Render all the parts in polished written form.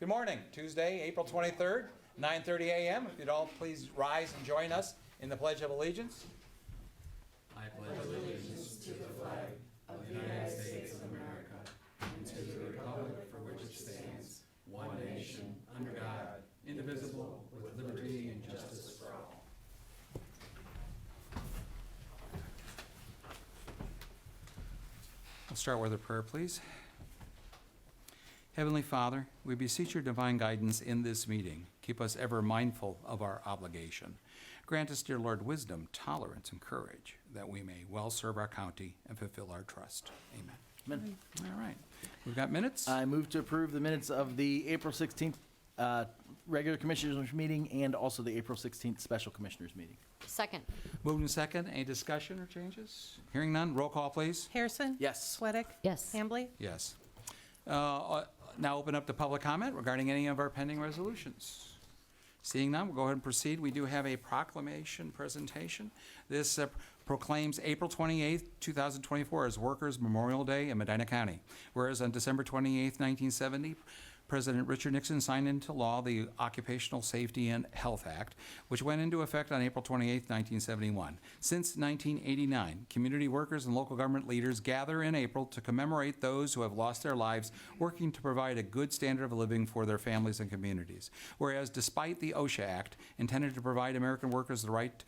Good morning. Tuesday, April 23rd, 9:30 a.m. If you'd all please rise and join us in the Pledge of Allegiance. I pledge allegiance to the flag of the United States of America and to the republic for which it stands, one nation, under God, indivisible, with liberty and justice for all. We'll start with a prayer, please. Heavenly Father, we beseech your divine guidance in this meeting. Keep us ever mindful of our obligation. Grant us, dear Lord, wisdom, tolerance, and courage, that we may well serve our county and fulfill our trust. Amen. Amen. All right. We've got minutes. I move to approve the minutes of the April 16th regular commissioners meeting and also the April 16th special commissioners meeting. Second. Moved and second. Any discussion or changes? Hearing none. Roll call, please. Harrison? Yes. Sweattick? Yes. Hambley? Yes. Now open up to public comment regarding any of our pending resolutions. Seeing none, we'll go ahead and proceed. We do have a proclamation presentation. This proclaims April 28th, 2024 as Workers' Memorial Day in Medina County. Whereas on December 28th, 1970, President Richard Nixon signed into law the Occupational Safety and Health Act, which went into effect on April 28, 1971. Since 1989, community workers and local government leaders gather in April to commemorate those who have lost their lives working to provide a good standard of living for their families and communities. Whereas despite the OSHA Act, intended to provide American workers the right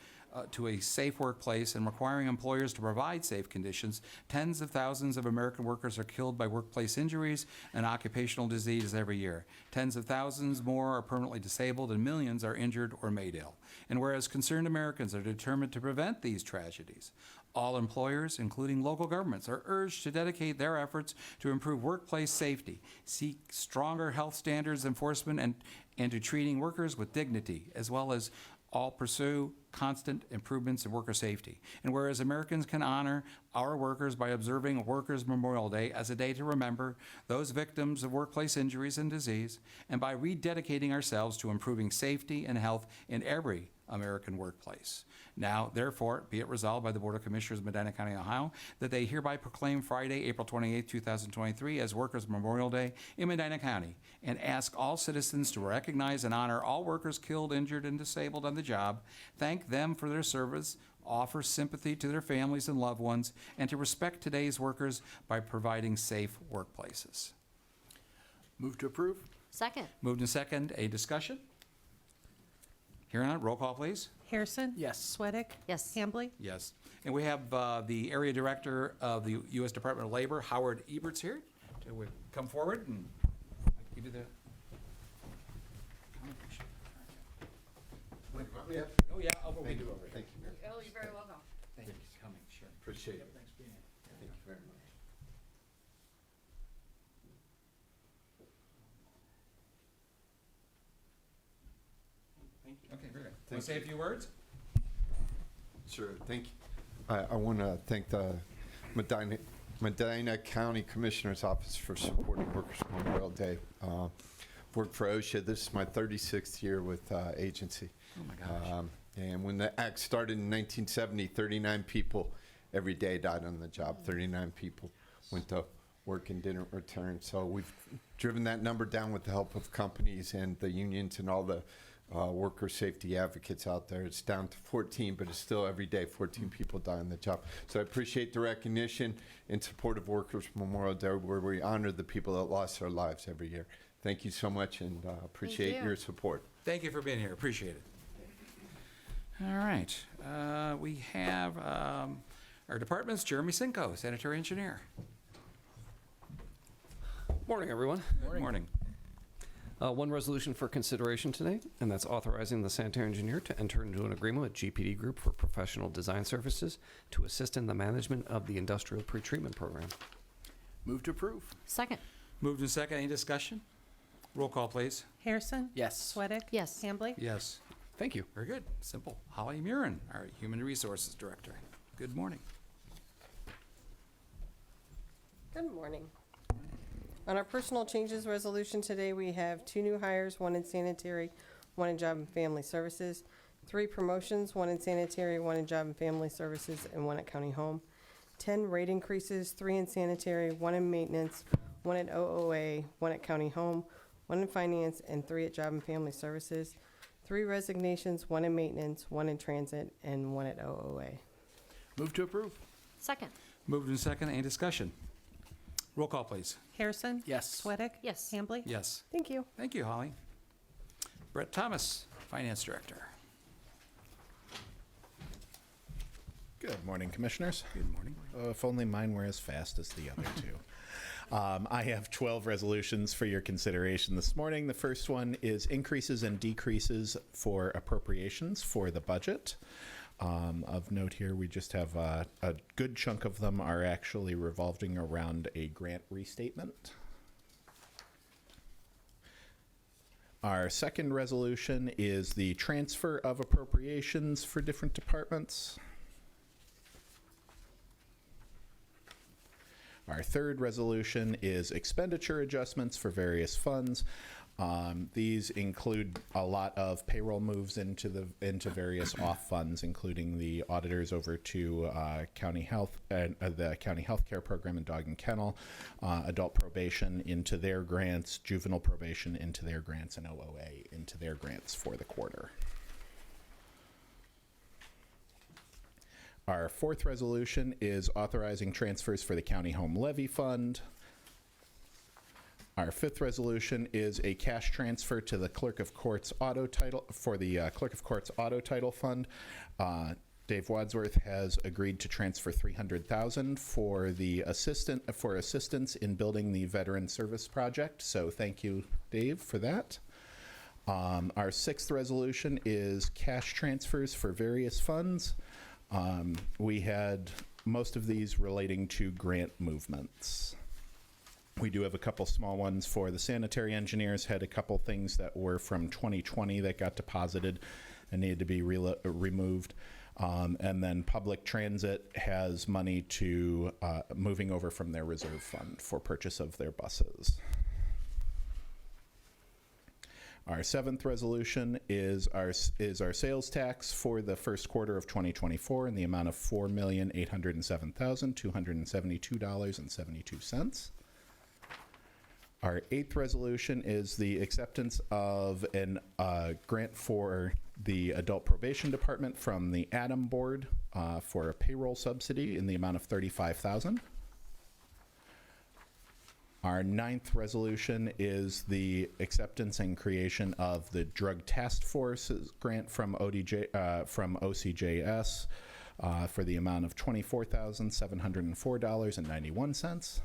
to a safe workplace and requiring employers to provide safe conditions, tens of thousands of American workers are killed by workplace injuries and occupational disease every year. Tens of thousands more are permanently disabled and millions are injured or made ill. And whereas concerned Americans are determined to prevent these tragedies, all employers, including local governments, are urged to dedicate their efforts to improve workplace safety, seek stronger health standards enforcement, and to treating workers with dignity, as well as all pursue constant improvements in worker safety. And whereas Americans can honor our workers by observing Workers' Memorial Day as a day to remember those victims of workplace injuries and disease, and by rededicating ourselves to improving safety and health in every American workplace. Now, therefore, be it resolved by the Board of Commissioners of Medina County, Ohio, that they hereby proclaim Friday, April 28, 2023 as Workers' Memorial Day in Medina County, and ask all citizens to recognize and honor all workers killed, injured, and disabled on the job, thank them for their service, offer sympathy to their families and loved ones, and to respect today's workers by providing safe workplaces. Move to approve. Second. Moved and second. A discussion? Hearing none, roll call, please. Harrison? Yes. Sweattick? Yes. Hambley? Yes. And we have the Area Director of the U.S. Department of Labor, Howard Eberts, here to come forward and give you the commendation. Oh, yeah. Oh, we do. Thank you, Mayor. Oh, you're very welcome. Thank you for coming. Sure. Appreciate it. Thanks for being here. Thank you very much. Thank you. Okay, very good. Want to Thank say a you. few words? Sure, thank you. I want to thank the Medina County Commissioner's Office for supporting Workers' Memorial Day. Worked for OSHA. This is my 36th year with agency. Oh, my gosh. And when the act started in 1970, 39 people every day died on the job. 39 people went to work and didn't return. So we've driven that number down with the help of companies and the unions and all the worker safety advocates out there. It's down to 14, but it's still every day 14 people die on the job. So I appreciate the recognition in support of Workers' Memorial Day, where we honor the people that lost their lives every year. Thank you so much, and appreciate your support. Thank you for being here. Appreciate it. All right. We have our department's Jeremy Cinco, sanitary engineer. Morning, everyone. Morning. One resolution for consideration today, and that's authorizing the sanitary engineer to enter into an agreement with GPD Group for professional design services to assist in the management of the industrial pretreatment program. Move to approve. Second. Moved and second. Any discussion? Roll call, please. Harrison? Yes. Sweattick? Yes. Hambley? Yes. Thank you. Very good. Simple. Holly Murin, our Human Resources Director. Good morning. Good morning. On our personal changes resolution today, we have 2 new hires, 1 in sanitary, 1 in job and family services, 3 promotions, 1 in sanitary, 1 in job and family services, and 1 at county home, 10 rate increases, 3 in sanitary, 1 in maintenance, 1 at OOA, 1 at county home, 1 in finance, and 3 at Job and Family Services. 3 resignations, 1 in maintenance, 1 in transit, and 1 at OOA. Move to approve. Second. Moved in second. Any discussion? Roll call, please. Harrison? Yes. Sweattick? Yes. Hambley? Yes. Thank you. Thank you, Holly. Brett Thomas, Finance Director. Good morning, Commissioners. Good morning. If only mine were as fast as the other two. I have 12 resolutions for your consideration this morning. The first one is increases and decreases for appropriations for the budget. Of note here, we just have a good chunk of them are actually revolving around a grant restatement. Our second resolution is the transfer of appropriations for different departments. Our third resolution is expenditure adjustments for various funds. These include a lot of payroll moves into various off funds, including the auditors over to county health, the county health care program and dog and kennel, adult probation into their grants, juvenile probation into their grants, and OOA into their grants for the quarter. Our fourth resolution is authorizing transfers for the county home levy fund. Our fifth resolution is a cash transfer to the Clerk of Court's auto title for the Clerk of Court's auto title fund. Dave Wadsworth has agreed to transfer $300,000 for the assistance in building the Veteran Service Project. So thank you, Dave, for that. Our sixth resolution is cash transfers for various funds. We had most of these relating to grant movements. We do have a couple small ones for the sanitary engineers, had a couple things that were from 2020 that got deposited and needed to be removed. And then public transit has money to moving over from their reserve fund for purchase of their buses. Our seventh resolution is our sales tax for the first quarter of 2024 in the amount of $4,807,272.72. Our eighth resolution is the acceptance of an grant for the Adult Probation Department from the Adam Board for a payroll subsidy in the amount of $35,000. Our ninth resolution is the acceptance and creation of the Drug Task Force grant from OCJS for the amount of $24,704.91.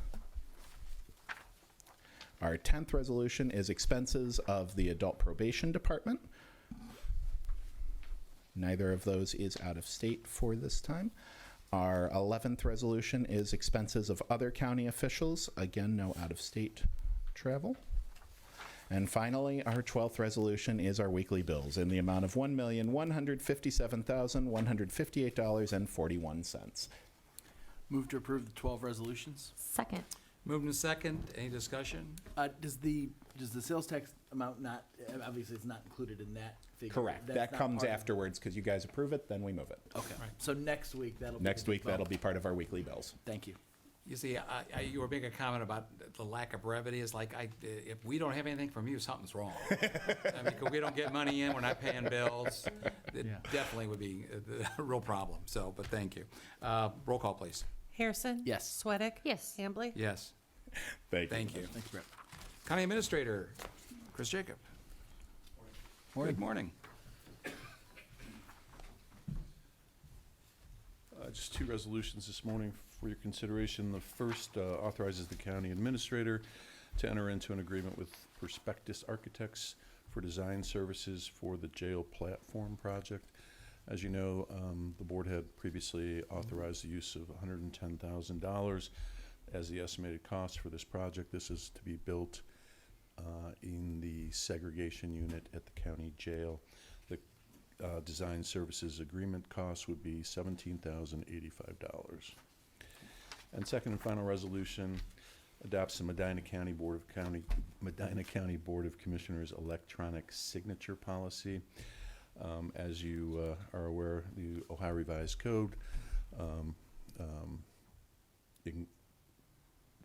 Our 10th resolution is expenses of the Adult Probation Department. Neither of those is out of state for this time. Our 11th resolution is expenses of other county officials. Again, no out-of-state travel. And finally, our 12th resolution is our weekly bills in the amount of $1,157,158.41. Move to approve the 12 resolutions. Second. Moved in second. Any discussion? Does the sales tax amount not, obviously it's not included in that figure? Correct. That's That not comes part of- afterwards because you guys approve it, then we move it. Okay, Right. so next week that'll be. Next the week, that'll vote. be part of our weekly bills. Thank you. You see, you were making a comment about the lack of brevity. It's like, if we don't have anything from you, something's wrong. I mean, 'cause we don't get money in, we're not paying bills. It definitely would be a real problem. So, but thank you. Roll call, please. Harrison? Yes. Sweattick? Yes. Hambley? Yes. Thank you. Thank you. Thanks, Brett. County Administrator, Chris Jacob. Good morning. Just two resolutions this morning for your consideration. The first authorizes the county administrator to enter into an agreement with Prospectus Architects for design services for the jail platform project. As you know, the board had previously authorized the use of $110,000 as the estimated cost for this project. This is to be built in the segregation unit at the county jail. The design services agreement cost would be $17,085. And second and final resolution adopts the Medina County Board of Commissioners electronic signature policy. As you are aware, the Ohio Revised Code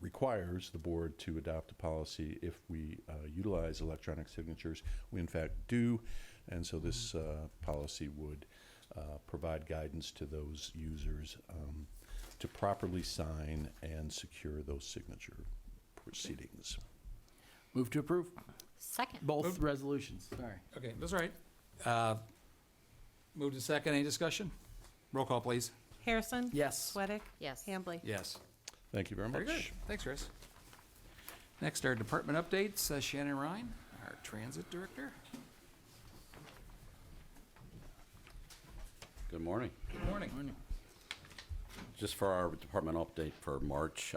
requires the board to adopt a policy if we utilize electronic signatures. We in fact do, and so this policy would provide guidance to those users to properly sign and secure those signature proceedings. Move to approve Second. both resolutions. Sorry. Okay, that's right. Move to second. Any discussion? Roll call, please. Harrison? Yes. Sweattick? Yes. Hambley? Yes. Thank you very much. Very good. Thanks, Chris. Next, our department updates. Shannon Ryan, our transit director. Good morning. Good morning. Just for our department update for March,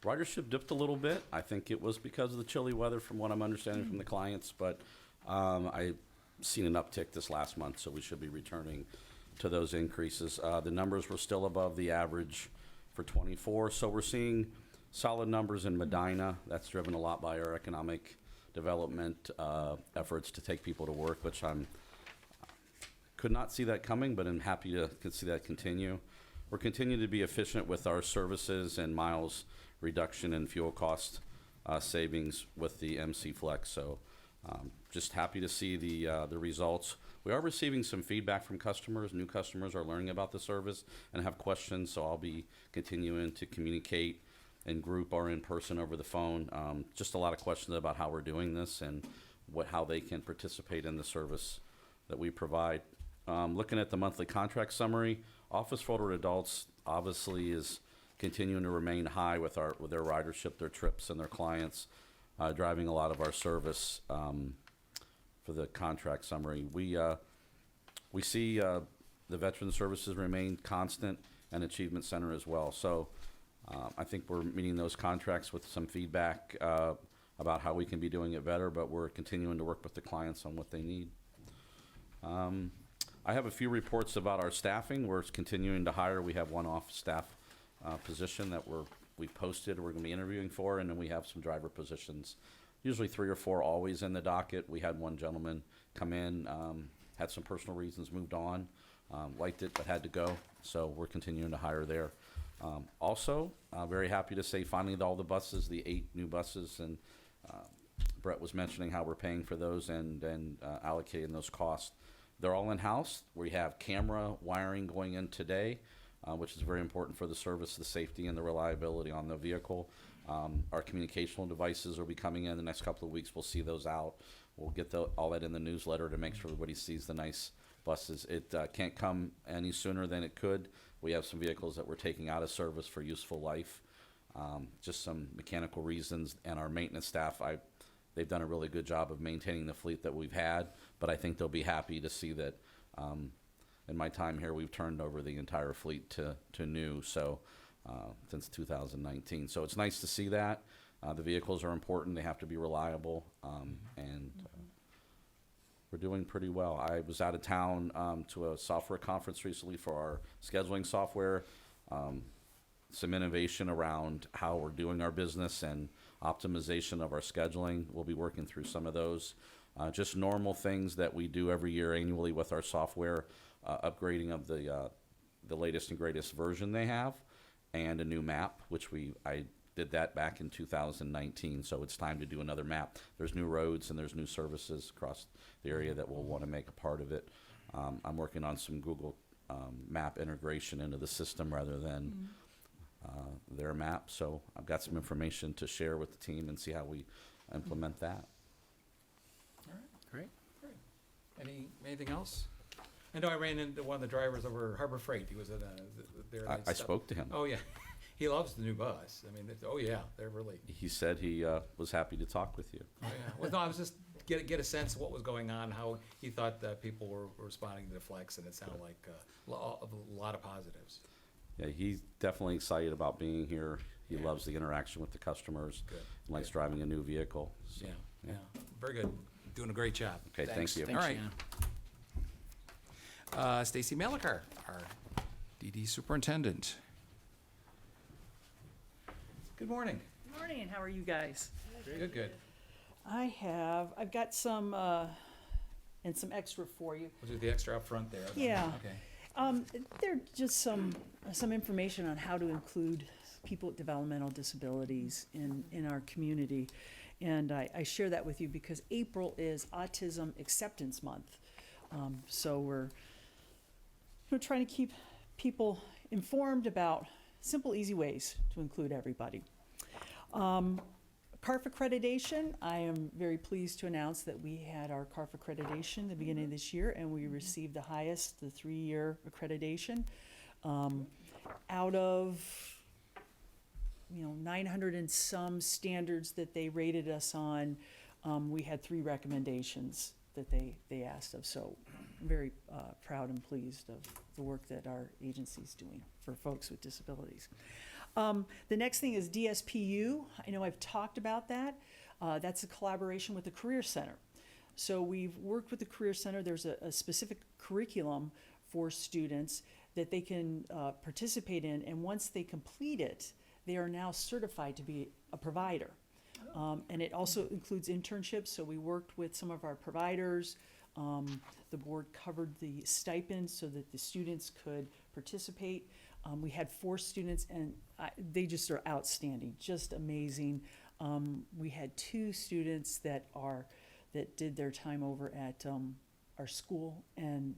ridership dipped a little bit. I think it was because of the chilly weather from what I'm understanding from the clients, but I've seen an uptick this last month, so we should be returning to those increases. The numbers were still above the average for 24, so we're seeing solid numbers in Medina. That's driven a lot by our economic development efforts to take people to work, which could not see that coming, but I'm happy to see that continue. We're continuing to be efficient with our services and miles reduction and fuel cost savings with the MC Flex. So just happy to see the results. We are receiving some feedback from customers. New customers are learning about the service and have questions, so I'll be continuing to communicate in group or in person over the phone. Just a lot of questions about how we're doing this and how they can participate in the service that we provide. Looking at the monthly contract summary, office for older adults obviously is continuing to remain high with their ridership, their trips, and their clients, driving a lot of our service for the contract summary. We see the veteran services remain constant and Achievement Center as well. So I think we're meeting those contracts with some feedback about how we can be doing it better, but we're continuing to work with the clients on what they need. I have a few reports about our staffing. We're continuing to hire. We have one office staff position that we posted, we're going to be interviewing for, and then we have some driver positions, usually 3 or 4 always in the docket. We had one gentleman come in, had some personal reasons, moved on, liked it, but had to go. So we're continuing to hire there. Also, very happy to say finally all the buses, the 8 new buses, and Brett was mentioning how we're paying for those and allocating those costs. They're all in-house. We have camera wiring going in today, which is very important for the service, the safety, and the reliability on the vehicle. Our communicational devices will be coming in the next couple of weeks. We'll see those out. We'll get all that in the newsletter to make sure everybody sees the nice buses. It can't come any sooner than it could. We have some vehicles that we're taking out of service for useful life, just some mechanical reasons, and our maintenance staff, they've done a really good job of maintaining the fleet that we've had, but I think they'll be happy to see that in my time here, we've turned over the entire fleet to new, so since 2019. So it's nice to see that. The vehicles are important. They have to be reliable, and we're doing pretty well. I was out of town to a software conference recently for our scheduling software, some innovation around how we're doing our business and optimization of our scheduling. We'll be working through some of those. Just normal things that we do every year annually with our software, upgrading of the latest and greatest version they have, and a new map, which I did that back in 2019, so it's time to do another map. There's new roads and there's new services across the area that we'll want to make a part of it. I'm working on some Google map integration into the system rather than their map, so I've got some information to share with the team and see how we implement that. All right, Great. great. Anything else? I know I ran into one of the drivers over Harbor Freight. He was at there. and I stopped- spoke to him. Oh, yeah. He loves the new bus. I mean, oh, yeah, they're really, He said he was happy to talk with you. oh, yeah. Well, no, I was just get a sense of what was going on, how he thought that people were responding to the Flex, and it sounded like a lot of positives. Yeah, he's definitely excited about being here. He Yeah. loves the interaction with the customers. Good. And likes Good. driving a new vehicle. So, Yeah, very good. Doing a great job. Okay, thank Thanks. you. All Thanks, right. Shannon. Stacy Malikar, our DD Superintendent. Good morning. Good morning, how are you guys? Good, good. I've got some, and some extra for you. We'll do the extra up front there. Yeah. Okay. They're just some information on how to include people with developmental disabilities in our community. And I share that with you because April is Autism Acceptance Month. So we're trying to keep people informed about simple, easy ways to include everybody. CARF accreditation, I am very pleased to announce that we had our CARF accreditation at the beginning of this year, and we received the highest, the 3-year accreditation. Out of 900 and some standards that they rated us on, we had 3 recommendations that they asked of. So I'm very proud and pleased of the work that our agency's doing for folks with disabilities. The next thing is DSPU. I know I've talked about that. That's a collaboration with the Career Center. So we've worked with the Career Center. There's a specific curriculum for students that they can participate in, and once they complete it, they are now certified to be a provider. And it also includes internships, so we worked with some of our providers. The board covered the stipend so that the students could participate. We had 4 students, and they just are outstanding, just amazing. We had 2 students that did their time over at our school, and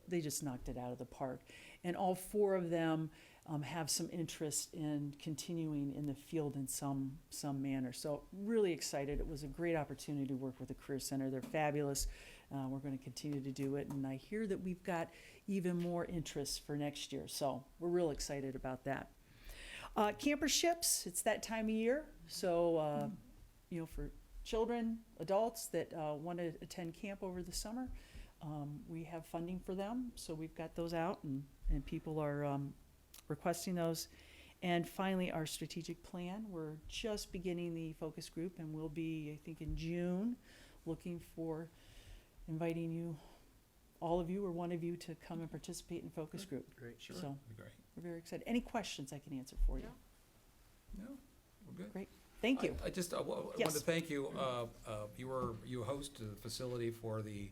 they just knocked it out of the park. And all 4 of them have some interest in continuing in the field in some manner. So really excited. It was a great opportunity to work with the Career Center. They're fabulous. We're going to continue to do it, and I hear that we've got even more interest for next year. So we're real excited about that. Camperships, it's that time of year. So, for children, adults that want to attend camp over the summer, we have funding for them. So we've got those out, and people are requesting those. And finally, our strategic plan. We're just beginning the focus group, and we'll be, I think, in June, looking for inviting you, all of you or one of you, to come and participate in focus group. Great. Sure. So That'd be great. we're very excited. Any questions I can answer for you? No, we're good. Great. Thank you. I just wanted Yes. to thank you. You hosted the facility for the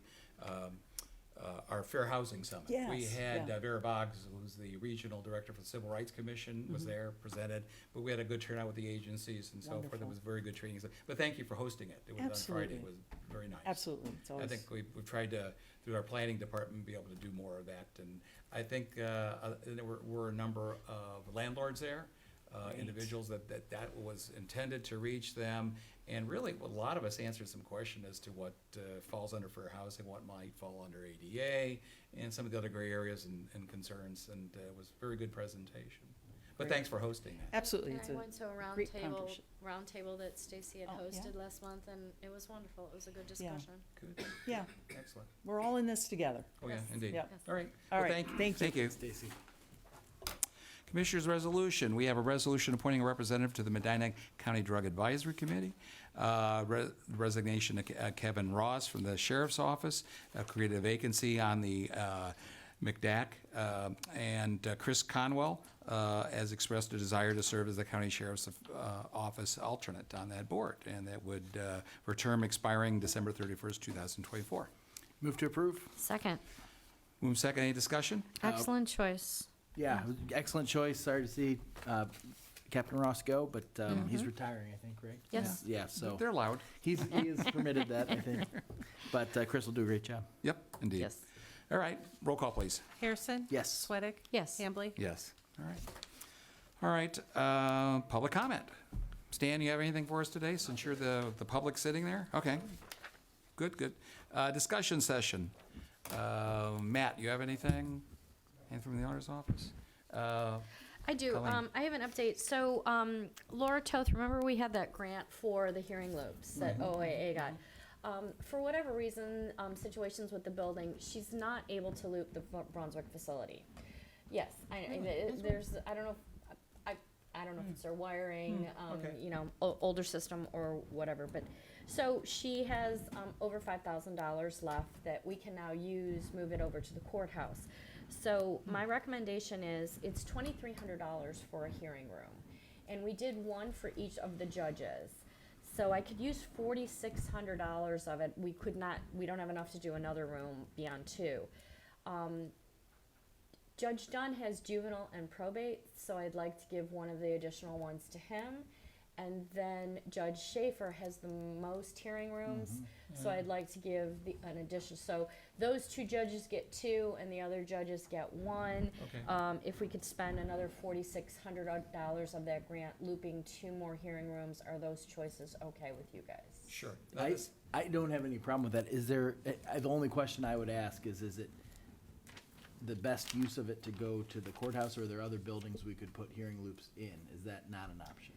our Fair Housing Summit. Yes, We had yeah. Vera Boggs, who's the regional director for the Civil Rights Commission, was there, presented. But we had a good turnout with the agencies and so forth. It Wonderful. was very good training. But thank you for hosting it. It was on Friday. Absolutely. It was very nice. Absolutely. It's I always, think we've tried to, through our planning department, be able to do more of that. And I think there were a number of landlords there, Great. individuals that was intended to reach them. And really, a lot of us answered some question as to what falls under fair housing, what might fall under ADA, and some of the other gray areas and concerns. And it was a very good presentation. But Great. thanks for hosting that. absolutely. And It's I a went to a great partnership. round table that Stacy had Oh, yeah. hosted last month, and it was wonderful. It was a good Yeah. discussion. Good, Yeah, excellent. we're all in this together. Oh, yeah, Yes. indeed. Yep. Yes. All right. All Well, right. Thank you. Thank you. Stacy. Commissioners' resolution. We have a resolution appointing a representative to the Medina County Drug Advisory Committee. Resignation of Kevin Ross from the Sheriff's Office, created a vacancy on the McDack, and Chris Conwell has expressed a desire to serve as the County Sheriff's Office alternate on that board, and that would, for a term expiring December 31st, 2024. Move to approve. Second. Move second, any discussion? Excellent choice. Yeah, it was an excellent choice. Sorry to see Captain Ross go, but he's retiring, I think, right? Yes. Yeah, so They're allowed. he is permitted that, I think. But Chris will do a great job. Yep, indeed. Yes. All right, roll call, please. Harrison? Yes. Sweattick? Yes. Hambley? Yes. All right. All right, public comment. Stan, you have anything for us today, since you're the public sitting there? Okay. Good, good. Discussion session. Matt, you have anything? Anything from the auditor's office? I do. Colleen. I have an update. So, Laura Toth, remember we had that grant for the hearing loops that OAA got? For whatever reason, situations with the building, she's not able to loop the Brunswick facility. Yes, there's, I don't know if it's their wiring, older system or whatever, but, so she has, over $5,000 left that we can now use, move it over to the courthouse. So my recommendation is, it's $2,300 for a hearing room, and we did one for each of the judges. So I could use $4,600 of it. We don't have enough to do another room beyond 2. Judge Dunn has juvenile and probate, so I'd like to give one of the additional ones to him. And then Judge Schaefer has the most hearing rooms, so I'd like to give an addition. So those two judges get 2, and the other judges get 1. Okay. If we could spend another $4,600 of that grant looping 2 more hearing rooms, are those choices okay with you guys? Sure. Now this- I don't have any problem with that. Is there, the only question I would ask is it the best use of it to go to the courthouse, or are there other buildings we could put hearing loops in? Is that not an option?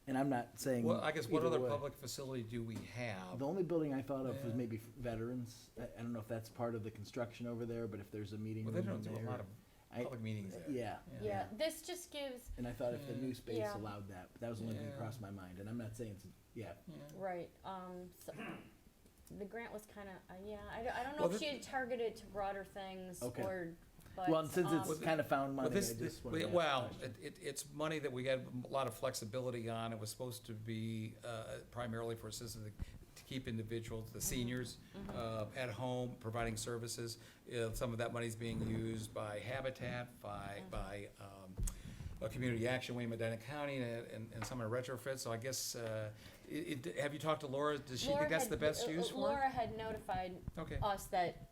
And I'm not saying Well, I guess what either other way. public facility do we have? The only building I thought of was Yeah. maybe veterans. I don't know if that's part of the construction over there, but if there's a meeting Well, room they in don't do there. a lot of public meetings there. Yeah. Yeah, this just gives, And I thought if the new space Yeah. allowed that, but that was the only thing that Yeah. crossed my mind. And I'm not saying it's, yeah. right, so, the grant was kinda, yeah, I don't know Well, if the- she had targeted to broader things, Okay. or, but, Well, and since it's Well, kind of found money, I Well, just wanted to ask the well, question. it's money that we had a lot of flexibility on. It was supposed to be primarily for assistance to keep individuals, the seniors, at home, providing services. Some of that money's being used by Habitat, by a Community Action Way in Medina County, and some are retrofits. So I guess, have you talked to Laura? Does she Laura think that's had- the best use for it? Laura had notified Okay. us that,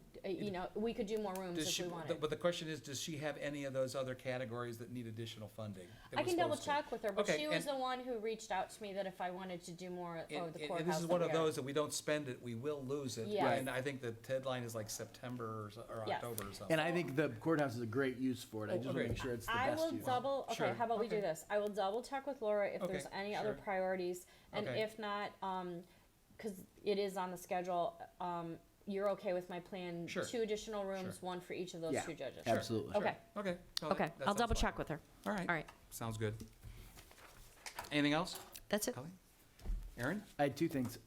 we could do more rooms Does if she, we wanted. but the question is, does she have any of those other categories that need additional funding? that I we're can double supposed to? check with her, but Okay, she was and- the one who reached out to me that if I wanted to do more of the And courthouse. this is that one we of are. those that we don't spend it, we will lose it. Yes. And I think the deadline is like September or Yes. October or something. And I think the courthouse is a great use for it. I just want to Okay. make sure it's the I best will use. double, okay, Sure, how about we do okay. this? I will double check with Laura if Okay, there's any other sure. priorities. And Okay. if not, cause it is on the schedule, you're okay with my plan? Sure. 2 additional rooms, Sure. 1 for each of those Yeah. 2 judges? Sure. Absolutely. Okay, Okay. so okay, that I'll sounds double fine. check with her. All right. All right, Sounds good. Anything else, that's it. Kelly? Aaron? I had 2 things.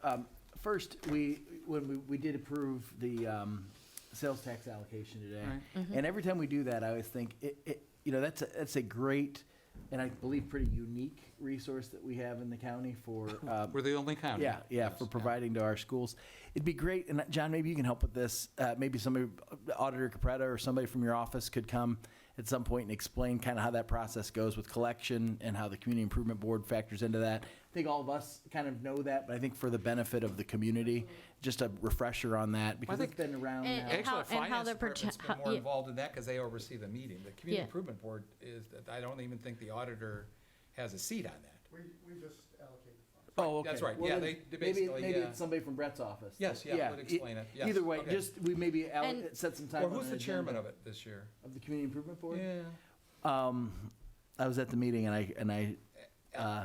First, when we did approve the sales tax allocation today, All right. Mm-hmm. and every time we do that, I always think that's a great and I believe pretty unique resource that we have in the county for We're the only county. yeah, Yes, for providing to our schools. It'd be great, and John, maybe you can help with this. Maybe somebody, Auditor Capretta or somebody from your office could come at some point and explain kind of how that process goes with collection and how the Community Improvement Board factors into that. I think all of us kind of know that, but I think for the benefit of the community, just a refresher on that, because it's think- been around And- now. and how- Actually, the finance they're department's been how- more yeah. involved in that because they oversee the meeting. The Community Yeah. Improvement Board I don't even think the auditor has a seat on that. We just allocate the funds. Oh, okay. That's right. Well, Yeah, then they basically, Maybe yeah. it's somebody from Brett's office. Yes, yeah, would explain it. Yes, Either way, okay. just, we maybe And- set some time Or on who's an the chairman agenda of it this year? Of the Community Improvement Board? Yeah. I was at the meeting and I,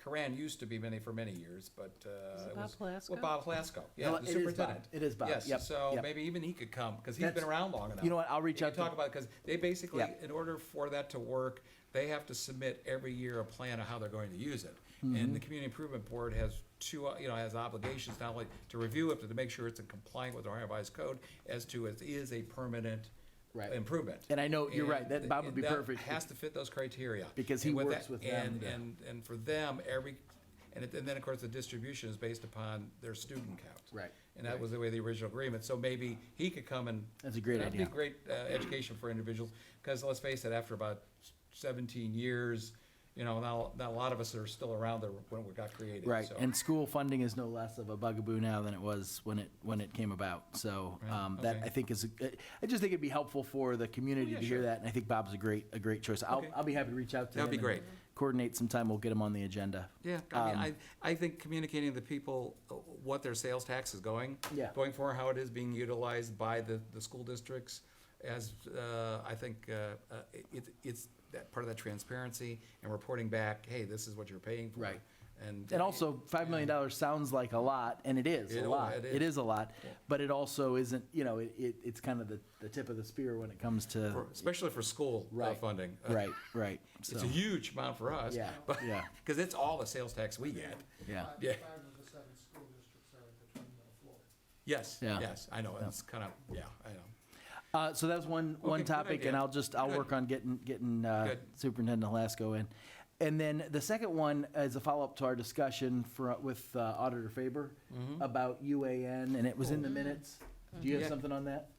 Coran used to be for many years, but, it Bob was. Plasko? Well, Bob Plasko, yeah, No, the it is superintendent. Bob. It is Bob. Yep, Yes, so yep. maybe even he could come, because he's been That's- around long enough. you know what, I'll reach You out can talk to, about, because they basically, Yep. in order for that to work, they have to submit every year a plan of how they're going to use it. Mm-hmm. And the Community Improvement Board has has obligations not only to review it, but to make sure it's in compliance with the Ohio Revised Code as to it is a permanent right. improvement. And I know, you're right, that Bob would be that perfect. Has to fit those criteria. Because he And works that- with them to- And for them, and then, of course, the distribution is based upon their student count. Right. And that was the way the original agreement, so maybe he could come and. That's a great That'd idea. be great education for individuals, because let's face it, after about 17 years, now a lot of us are still around there when we got created. Right, so. and school funding is no less of a bugaboo now than it was when it came about. So Right, that okay. I think I just think it'd be helpful for the community yeah, to hear sure. that, and I think Bob's a great choice. I'll Okay. I'll be happy to reach out to him. That'd be and great. Coordinate some time. We'll get him on the agenda. Yeah, I think communicating to people what their sales tax is going for, how it is being utilized by the school districts, as, I think, it's that part of that transparency and reporting back, hey, this is what you're paying for. Right. And Also, $5 million sounds like a lot, and it is a lot. It is a lot, but it also isn't. It's kind of the tip of the spear when it comes to especially for school Right. funding. right. It's So a huge amount for us. Yeah, but yeah. Because it's all the sales tax we get. yeah. Yeah. 5 of the 7 school districts are at the 20-mil floor. Yes. Yeah. Yes. I know. It's kind of I know. So that's one good topic, and idea. I'll Good. work on getting Good. Superintendent Halasco in. And then the second one is a follow-up to our discussion with Auditor Faber Mm-hmm. about UAN, and it was in the minutes. Do you have Yeah. something on that?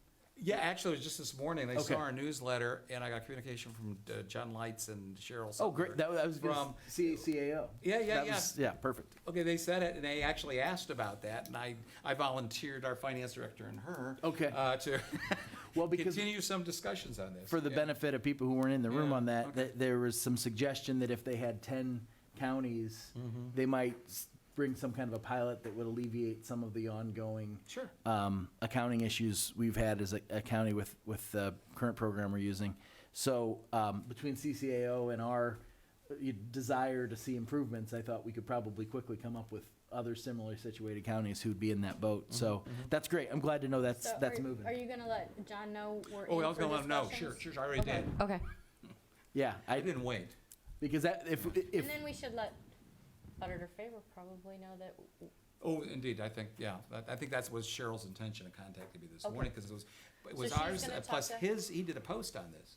Yeah, actually, it was just this morning. They Okay. saw our newsletter, and I got communication from John Lights and Cheryl. Oh, great. Sutler That was from CAO. Yeah. Yeah, perfect. Okay, they said it, and they actually asked about that, and I volunteered our finance director and her Okay. to Well, because continue some discussions on this. for the Yeah. benefit of people who weren't in the room Yeah, on that, okay. there was some suggestion that if they had 10 counties, they might bring some kind of a pilot that would alleviate some of the ongoing Sure. accounting issues we've had as a county with the current program we're using. So between CCAO and our desire to see improvements, I thought we could probably quickly come up with other similarly situated counties who'd be in that boat. So that's great. I'm glad to know that's So moving. Are you gonna let John know we're Oh, in I was for gonna let them know. Sure, discussions? I already did. Okay. Yeah, I didn't wait. because that if And then we should let Auditor Favor probably know that, Oh, indeed, I think, yeah. I think that was Cheryl's intention of contacting me this Okay. morning, because it was So she's ours, gonna talk plus to- he did a post on this.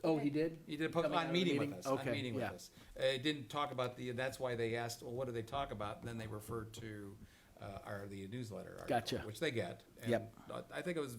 oh he did. He did a post Coming out on of the meeting with meeting? us, on Okay, meeting with yeah. us. It didn't talk about that's why they asked, well, what do they talk about? And then they referred to the newsletter article, Gotcha. which they get. And Yep. I think it was,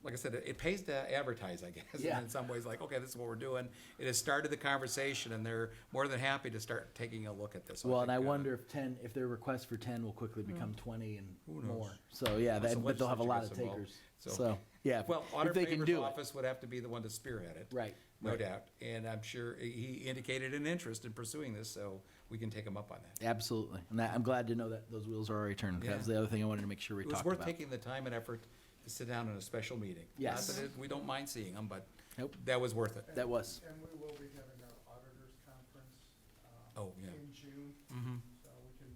like I said, it pays to advertise, I guess. Yeah. And in some ways, like, okay, this is what we're doing. It has started the conversation, and they're more than happy to start taking a look at this. So Well, and I think, wonder if their request for 10 will quickly become 20 and Who knows? more. So yeah, Once the but they'll have a lot of legislature gets takers. involved. So yeah, Well, if Auditor they can Favor's do it, office would have to be the one to spearhead it. right? No right. doubt. And I'm sure he indicated an interest in pursuing this, so we can take him up on that. Absolutely, and I'm glad to know that those wheels are already turning. Yeah. That was the other thing I wanted to make sure we It was talked worth about. taking the time and effort to sit down in a special meeting. Yes. Not that we don't mind seeing them, but Nope. that was worth it. That was And we will be having our auditors conference Oh, yeah. in June, Mm-hmm. so we can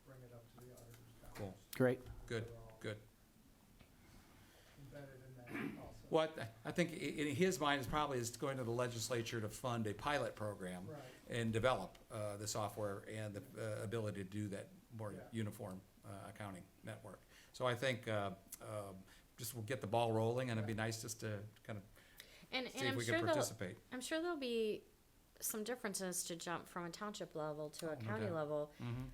bring it up to the auditors conference. Cool. great. Good, They're all good. Embedded in that also. What I think in his mind is probably is going to the legislature to fund a pilot program Right. and develop the software and the ability to do that more Yeah. uniform accounting network. So I think just we'll get the ball rolling, and it'd be nice just to kind of and see if I'm we sure can they'll, participate. I'm sure there'll be some differences to jump from a township level to a no county doubt. level. Mhm.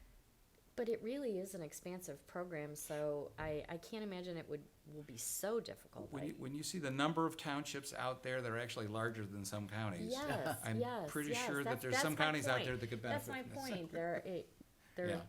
But it really is an expansive program, so I can't imagine it will be so difficult. When you see the number of townships out there that are actually larger than some counties, Yes, I'm yes, pretty yes, sure that that's- there's that's some my counties out point. there that could That's benefit my from this. point. They're Yeah.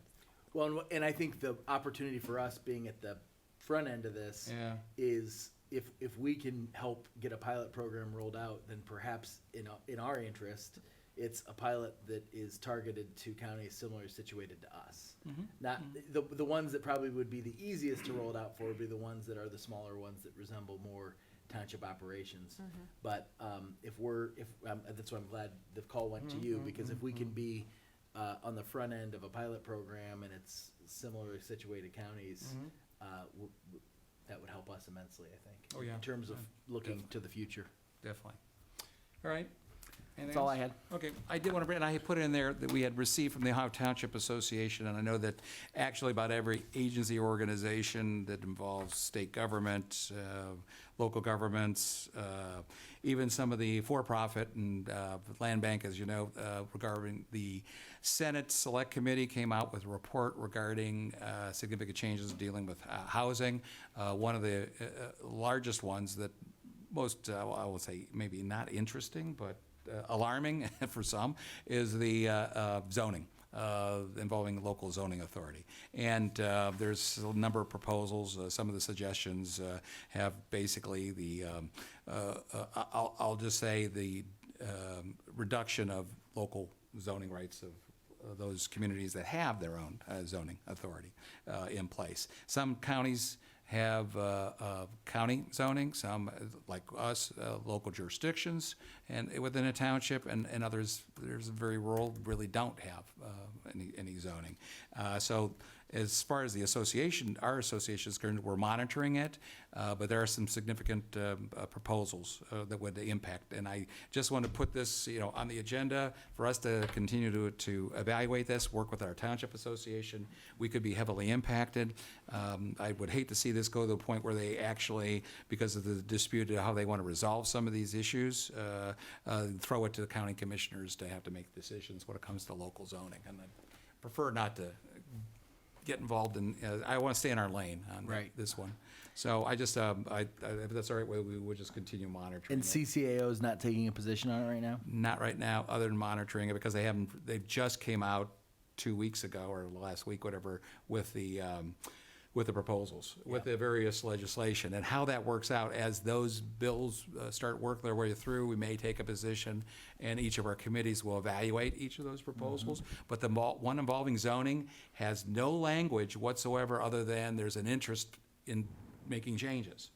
Well, and I think the opportunity for us being at the front end of this Yeah. is if we can help get a pilot program rolled out, then perhaps in our interest, it's a pilot that is targeted to counties similarly situated to us. Mhm. Not the ones that probably would be the easiest to roll it out for would be the ones that are the smaller ones that resemble more township operations. But that's why I'm glad the call went to you, because if we can be on the front end of a pilot program and it's similarly situated counties, that would help us immensely, I think. Oh, yeah. In terms of looking to the future. Definitely. All right. Anything That's all I else? had. Okay, I did want to bring, and I had put in there that we had received from the Ohio Township Association, and I know that actually about every agency or organization that involves state government, local governments, even some of the for-profit and land bank, as you know, regarding the Senate Select Committee came out with a report regarding significant changes dealing with housing. One of the largest ones that most, I will say, maybe not interesting, but alarming for some, is the zoning involving local zoning authority. And there's a number of proposals. Some of the suggestions have basically the, I'll just say, the reduction of local zoning rights of those communities that have their own zoning authority in place. Some counties have county zoning, some, like us, local jurisdictions, and within a township, and others, there's very rural, really don't have any zoning. So as far as the association, our association is concerned, we're monitoring it, but there are some significant proposals that would impact. And I just want to put this, on the agenda for us to continue to evaluate this, work with our township association. We could be heavily impacted. I would hate to see this go to the point where they actually, because of the dispute of how they want to resolve some of these issues, throw it to the county commissioners to have to make decisions when it comes to local zoning. And I prefer not to get involved in, I want to stay in our lane on Right. this one. So I just, if that's all right, we would just continue monitoring And it. CCAO is not taking a position on it right now? Not right now, other than monitoring it, because they just came out 2 weeks ago, or last week, whatever, with the proposals, with the various legislation, and how that works out as those bills start working their way through. We may take a position, and each of our committees will evaluate each of those proposals. But the one involving zoning has no language whatsoever other than there's an interest in making changes.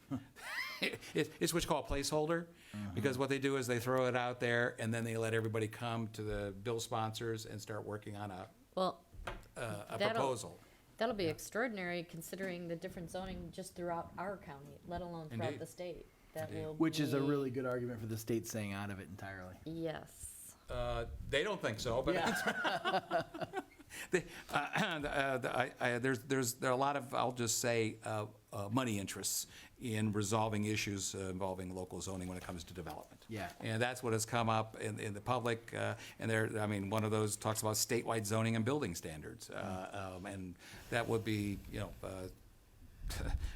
It's what's called placeholder, because what they do is they throw it out there, and then they let everybody come to the bill sponsors and start working on Well, a That'll- proposal. that'll be extraordinary considering the different zoning just throughout our county, let alone throughout Indeed. the state. That Indeed. will Which is a be- really good argument for the state staying out of it entirely. Yes. They don't think so, but there are a lot of, I'll just say, money interests in resolving issues involving local zoning when it comes to development. Yeah. And that's what has come up in the public, and one of those talks about statewide zoning and building standards. And that would be,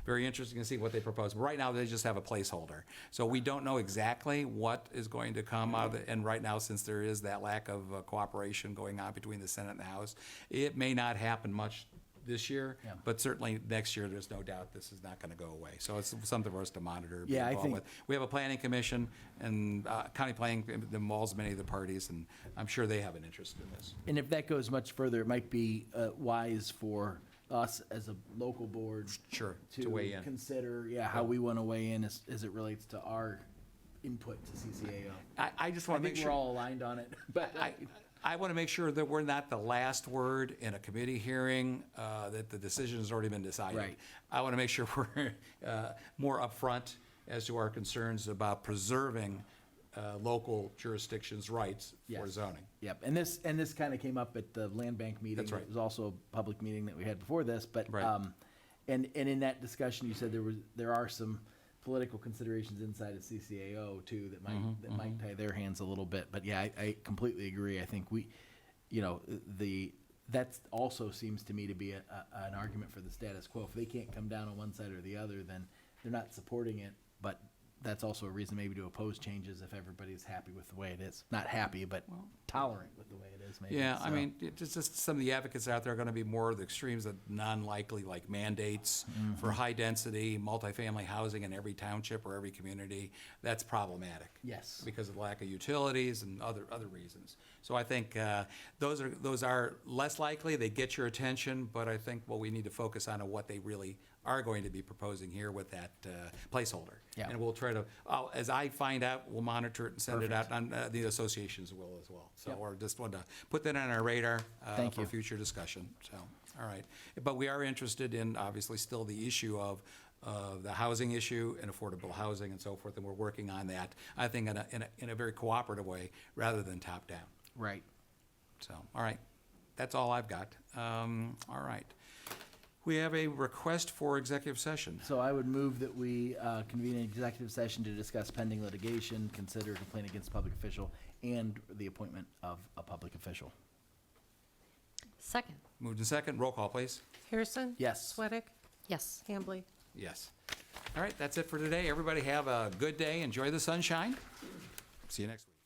very interesting to see what they propose. Right now, they just have a placeholder. So we don't know exactly what is going to come out of it. And right now, since there is that lack of cooperation going on between the Senate and the House, it may not happen much this year, Yeah. but certainly next year, there's no doubt this is not going to go away. So it's something for us to monitor, be Yeah, I involved think- with. We have a planning commission, and county planning involves many of the parties, and I'm sure they have an interest in this. And if that goes much further, it might be wise for us as a local board Sure, to weigh in. consider, how we want to weigh in as it relates to our input to CCAO. I just I want to make think we're sure. all aligned on it, but I want to make sure that we're not the last word in a committee hearing, that the decision has already been decided. Right. I want to make sure we're more upfront as to our concerns about preserving local jurisdictions' rights for Yes. zoning. Yep, and this kind of came up at the land bank meeting. That's right. It was also a public meeting that we had before this, but, Right. and in that discussion, you said there are some political considerations inside of CCAO too that might tie their hands a little bit. But yeah, I completely agree. I think that also seems to me to be an argument for the status quo. If they can't come down on one side or the other, then they're not supporting it. But that's also a reason maybe to oppose changes if everybody's happy with the way it is. Not happy, but tolerant with the way it is, maybe. Yeah, I So- mean, it's just some of the advocates out there are going to be more of the extremes of non-likely, like mandates for high-density, multifamily housing in every township or every community. That's problematic. Yes. Because of the lack of utilities and other reasons. So I think those are less likely. They get your attention, but I think what we need to focus on are what they really are going to be proposing here with that placeholder. Yeah. And we'll try to, as I find out, we'll monitor it and send it out, and the associations will as well. So, Yep. or just want to put that on our radar Thank for you. future discussion. So, all right. But we are interested in, obviously, still the issue of the housing issue and affordable housing and so forth, and we're working on that, I think, in a very cooperative way rather than top-down. Right. So, all right. That's all I've got. All right. We have a request for executive session. So I would move that we convene an executive session to discuss pending litigation, consider a complaint against a public official, and the appointment of a public official. Second. Moved and second. Roll call, please. Harrison? Yes. Sweattick? Yes. Hambley? Yes. All right, that's it for today. Everybody have a good day. Enjoy the sunshine. See you next week.